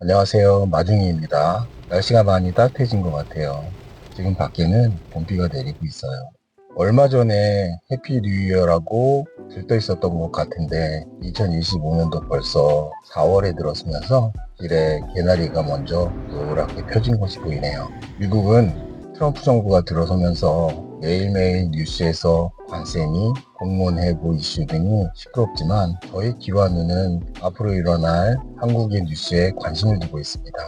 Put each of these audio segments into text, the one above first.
안녕하세요. 마중이입니다. 날씨가 많이 따뜻해진 것 같아요. 지금 밖에는 봄비가 내리고 있어요. 얼마 전에 해피 뉴 이어라고 들떠 있었던 것 같은데 2025년도 벌써 4월에 들어서면서 길에 개나리가 먼저 노랗게 펴진 것이 보이네요. 미국은 트럼프 정부가 들어서면서 매일매일 뉴스에서 관세니 공무원 해고 이슈 등이 시끄럽지만 저희 귀와 눈은 앞으로 일어날 한국의 뉴스에 관심을 두고 있습니다.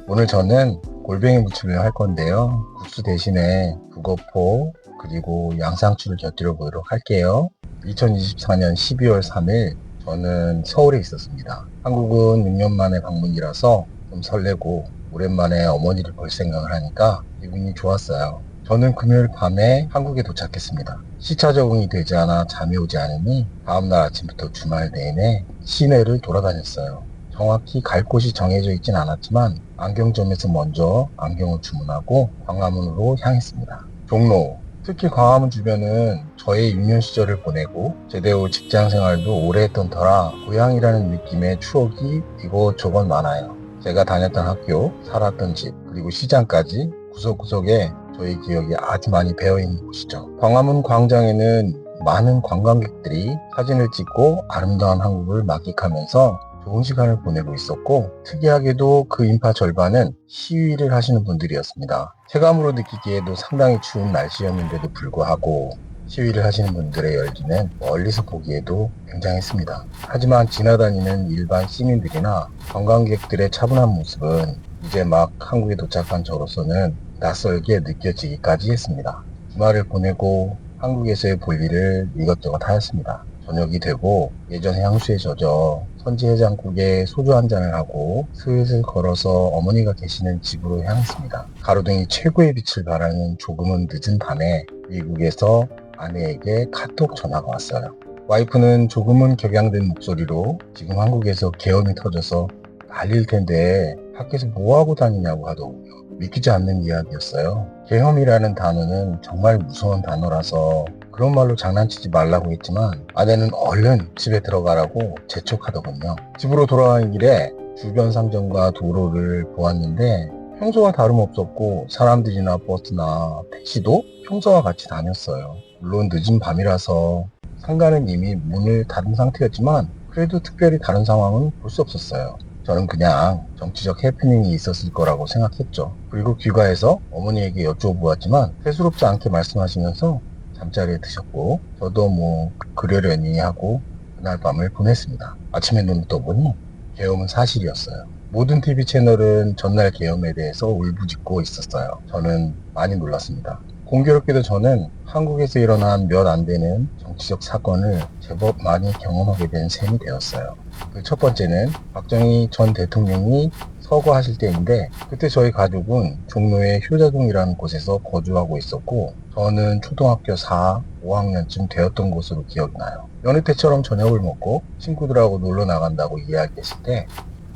오늘 저는 골뱅이 무침을 할 건데요. 국수 대신에 북어포 그리고 양상추를 곁들여 보도록 할게요. 2024년 12월 3일 저는 서울에 있었습니다. 한국은 6년 만에 방문이라서 좀 설레고 오랜만에 어머니를 볼 생각을 하니까 기분이 좋았어요. 저는 금요일 밤에 한국에 도착했습니다. 시차 적응이 되지 않아 잠이 오지 않으니 다음날 아침부터 주말 내내 시내를 돌아다녔어요. 정확히 갈 곳이 정해져 있진 않았지만 안경점에서 먼저 안경을 주문하고 광화문으로 향했습니다. 종로, 특히 광화문 주변은 저의 유년 시절을 보내고 제대 후 직장 생활도 오래 했던 터라 고향이라는 느낌의 추억이 이곳저곳 많아요. 제가 다녔던 학교, 살았던 집, 그리고 시장까지 구석구석에 저희 기억이 아주 많이 배어있는 곳이죠. 광화문 광장에는 많은 관광객들이 사진을 찍고 아름다운 한국을 만끽하면서 좋은 시간을 보내고 있었고, 특이하게도 그 인파 절반은 시위를 하시는 분들이었습니다. 체감으로 느끼기에도 상당히 추운 날씨였는데도 불구하고 시위를 하시는 분들의 열기는 멀리서 보기에도 굉장했습니다. 하지만 지나다니는 일반 시민들이나 관광객들의 차분한 모습은 이제 막 한국에 도착한 저로서는 낯설게 느껴지기까지 했습니다. 주말을 보내고 한국에서의 볼일을 이것저것 하였습니다. 저녁이 되고 예전 향수에 젖어 선지 해장국에 소주 한 잔을 하고 슬슬 걸어서 어머니가 계시는 집으로 향했습니다. 가로등이 최고의 빛을 발하는 조금은 늦은 밤에 미국에서 아내에게 카톡 전화가 왔어요. 와이프는 조금은 격양된 목소리로 지금 한국에서 계엄이 터져서 난릴 텐데 밖에서 뭐하고 다니냐고 하더군요. 믿기지 않는 이야기였어요. 계엄이라는 단어는 정말 무서운 단어라서 그런 말로 장난치지 말라고 했지만 아내는 얼른 집에 들어가라고 재촉하더군요. 집으로 돌아가는 길에 주변 상점과 도로를 보았는데 평소와 다름없었고 사람들이나 버스나 택시도 평소와 같이 다녔어요. 물론 늦은 밤이라서 상가는 이미 문을 닫은 상태였지만 그래도 특별히 다른 상황은 볼 수 없었어요. 저는 그냥 정치적 해프닝이 있었을 거라고 생각했죠. 그리고 귀가해서 어머니에게 여쭤보았지만 대수롭지 않게 말씀하시면서 잠자리에 드셨고 저도 뭐 그러려니 하고 그날 밤을 보냈습니다. 아침에 눈을 떠보니 계엄은 사실이었어요. 모든 TV 채널은 전날 계엄에 대해서 울부짖고 있었어요. 저는 많이 놀랐습니다. 공교롭게도 저는 한국에서 일어난 몇 안 되는 정치적 사건을 제법 많이 경험하게 된 셈이 되었어요. 그 첫 번째는 박정희 전 대통령이 서거하실 때인데 그때 저희 가족은 종로의 효자동이라는 곳에서 거주하고 있었고 저는 초등학교 4, 5학년쯤 되었던 것으로 기억이 나요. 여느 때처럼 저녁을 먹고 친구들하고 놀러 나간다고 이야기했을 때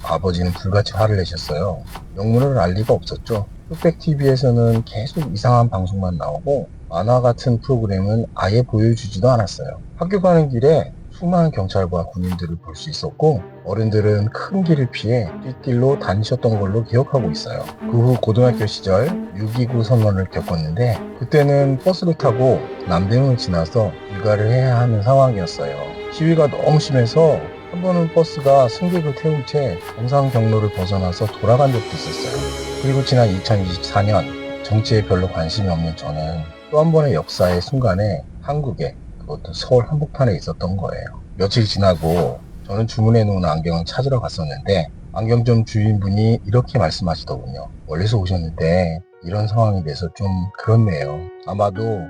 아버지는 불같이 화를 내셨어요. 영문을 알 리가 없었죠. 흑백TV에서는 계속 이상한 방송만 나오고 만화 같은 프로그램은 아예 보여주지도 않았어요. 학교 가는 길에 수많은 경찰과 군인들을 볼 수 있었고 어른들은 큰 길을 피해 뒷길로 다니셨던 걸로 기억하고 있어요. 그 후 고등학교 시절 6.29 선언을 겪었는데 그때는 버스를 타고 남대문을 지나서 귀가를 해야 하는 상황이었어요. 시위가 너무 심해서 한 번은 버스가 승객을 태운 채 정상 경로를 벗어나서 돌아간 적도 있었어요. 그리고 지난 2024년 정치에 별로 관심이 없는 저는 또 한 번의 역사의 순간에 한국에 그것도 서울 한복판에 있었던 거예요. 며칠 지나고 저는 주문해 놓은 안경을 찾으러 갔었는데 안경점 주인분이 이렇게 말씀하시더군요. 멀리서 오셨는데 이런 상황이 돼서 좀 그렇네요. 아마도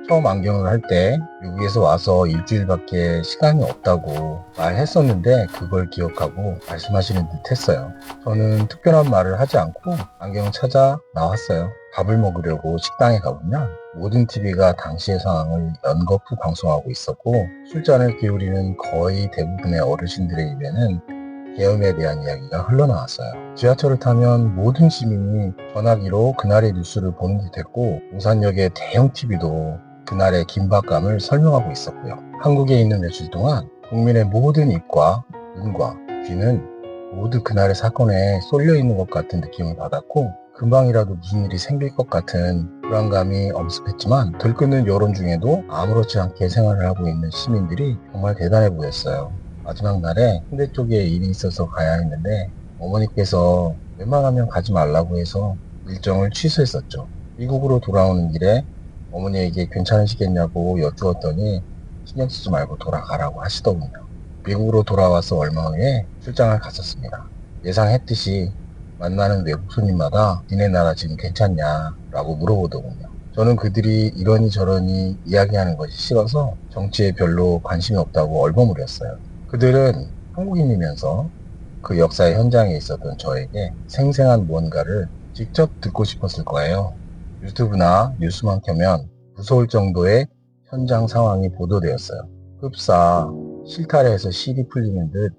처음 안경을 할 때 미국에서 와서 일주일밖에 시간이 없다고 말했었는데 그걸 기억하고 말씀하시는 듯 했어요. 저는 특별한 말을 하지 않고 안경을 찾아 나왔어요. 밥을 먹으려고 식당에 가보면 모든 TV가 당시의 상황을 연거푸 방송하고 있었고 술잔을 기울이는 거의 대부분의 어르신들의 입에는 계엄에 대한 이야기가 흘러나왔어요. 지하철을 타면 모든 시민이 전화기로 그날의 뉴스를 보는 듯했고 용산역의 대형 TV도 그날의 긴박감을 설명하고 있었고요. 한국에 있는 며칠 동안 국민의 모든 입과 눈과 귀는 모두 그날의 사건에 쏠려 있는 것 같은 느낌을 받았고 금방이라도 무슨 일이 생길 것 같은 불안감이 엄습했지만 들끓는 여론 중에도 아무렇지 않게 생활을 하고 있는 시민들이 정말 대단해 보였어요. 마지막 날에 홍대 쪽에 일이 있어서 가야 했는데 어머니께서 웬만하면 가지 말라고 해서 일정을 취소했었죠. 미국으로 돌아오는 길에 어머니에게 괜찮으시겠냐고 여쭈었더니 신경 쓰지 말고 돌아가라고 하시더군요. 미국으로 돌아와서 얼마 후에 출장을 갔었습니다. 예상했듯이 만나는 외국 손님마다 니네 나라 지금 괜찮냐 라고 물어보더군요. 저는 그들이 이러니 저러니 이야기하는 것이 싫어서 정치에 별로 관심이 없다고 얼버무렸어요. 그들은 한국인이면서 그 역사의 현장에 있었던 저에게 생생한 무언가를 직접 듣고 싶었을 거예요. 유튜브나 뉴스만 켜면 무서울 정도의 현장 상황이 보도되었어요. 흡사, 실타래에서 실이 풀리는 듯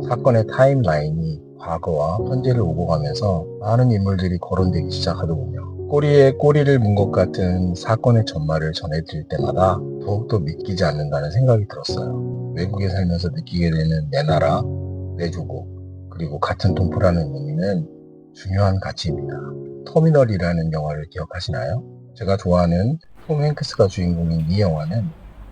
사건의 타임라인이 과거와 현재를 오고 가면서 많은 인물들이 거론되기 시작하더군요. 꼬리에 꼬리를 문 것 같은 사건의 전말을 전해드릴 때마다 더욱더 믿기지 않는다는 생각이 들었어요. 외국에 살면서 느끼게 되는 내 나라, 내 조국, 그리고 같은 동포라는 의미는 중요한 가치입니다. 터미널이라는 영화를 기억하시나요? 제가 좋아하는 톰 행크스가 주인공인 이 영화는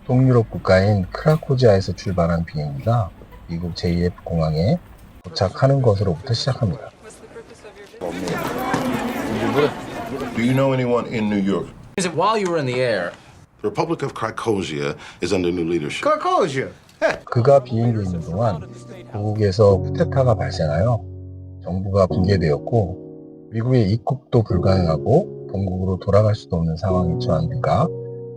동유럽 국가인 크라코지아에서 출발한 비행기가 미국 JF 공항에 도착하는 것으로부터 시작합니다. Do you know anyone in New York? Is it while you were in the air? The Republic of Krakosia is under new leadership. Carcosia. 그가 비행기에 있는 동안 고국에서 쿠데타가 발생하여 정부가 붕괴되었고 미국의 입국도 불가능하고 본국으로 돌아갈 수도 없는 상황에 처한 그가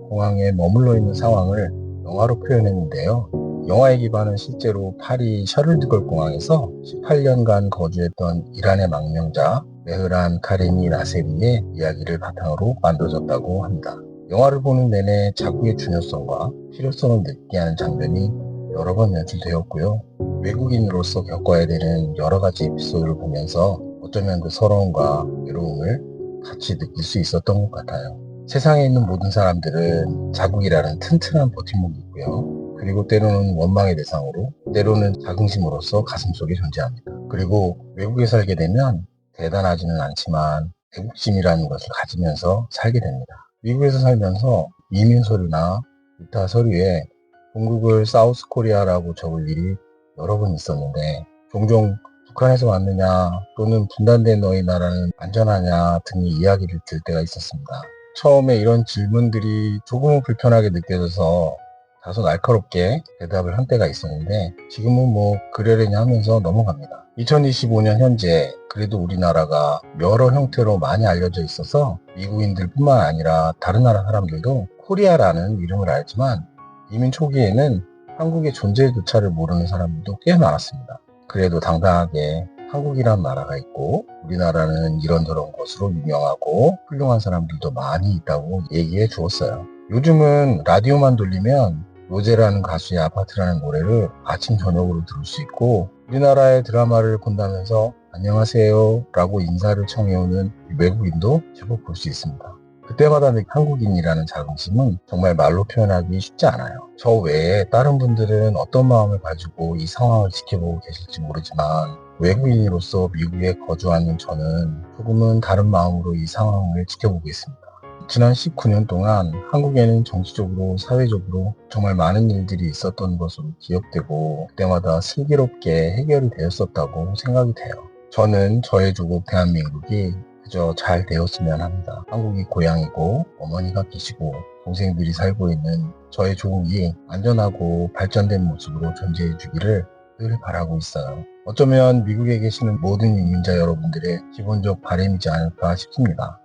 공항에 머물러 있는 상황을 영화로 표현했는데요. 영화의 기반은 실제로 파리 샤를드걸 공항에서 18년간 거주했던 이란의 망명자 메흐란 카리미 나세리의 이야기를 바탕으로 만들어졌다고 합니다. 영화를 보는 내내 자국의 중요성과 필요성을 느끼게 하는 장면이 여러 번 연출되었고요. 외국인으로서 겪어야 되는 여러 가지 에피소드를 보면서 어쩌면 그 서러움과 외로움을 같이 느낄 수 있었던 것 같아요. 세상에 있는 모든 사람들은 자국이라는 튼튼한 버팀목이 있고요. 그리고 때로는 원망의 대상으로, 때로는 자긍심으로서 가슴속에 존재합니다. 그리고 외국에 살게 되면 대단하지는 않지만 애국심이라는 것을 가지면서 살게 됩니다. 미국에서 살면서 이민 서류나 기타 서류에 본국을 사우스 코리아라고 적을 일이 여러 번 있었는데 종종 북한에서 왔느냐 또는 분단된 너희 나라는 안전하냐 등의 이야기를 들 때가 있었습니다. 처음에 이런 질문들이 조금은 불편하게 느껴져서 다소 날카롭게 대답을 한 때가 있었는데 지금은 뭐 그러려니 하면서 넘어갑니다. 2025년 현재 그래도 우리나라가 여러 형태로 많이 알려져 있어서 미국인들 뿐만 아니라 다른 나라 사람들도 코리아라는 이름을 알지만 이민 초기에는 한국의 존재조차를 모르는 사람들도 꽤 많았습니다. 그래도 당당하게 한국이란 나라가 있고 우리나라는 이런저런 것으로 유명하고 훌륭한 사람들도 많이 있다고 얘기해 주었어요. 요즘은 라디오만 돌리면 로제라는 가수의 아파트라는 노래를 아침 저녁으로 들을 수 있고 우리나라의 드라마를 본다면서 안녕하세요 라고 인사를 청해오는 외국인도 제법 볼 수 있습니다. 그때마다 한국인이라는 자긍심은 정말 말로 표현하기 쉽지 않아요. 저 외에 다른 분들은 어떤 마음을 가지고 이 상황을 지켜보고 계실지 모르지만 외국인으로서 미국에 거주하는 저는 조금은 다른 마음으로 이 상황을 지켜보고 있습니다. 지난 19년 동안 한국에는 정치적으로 사회적으로 정말 많은 일들이 있었던 것으로 기억되고 그때마다 슬기롭게 해결이 되었었다고 생각이 돼요. 저는 저의 조국 대한민국이 그저 잘 되었으면 합니다. 한국이 고향이고 어머니가 계시고 동생들이 살고 있는 저의 조국이 안전하고 발전된 모습으로 존재해 주기를 늘 바라고 있어요. 어쩌면 미국에 계시는 모든 이민자 여러분들의 기본적 바람이지 않을까 싶습니다.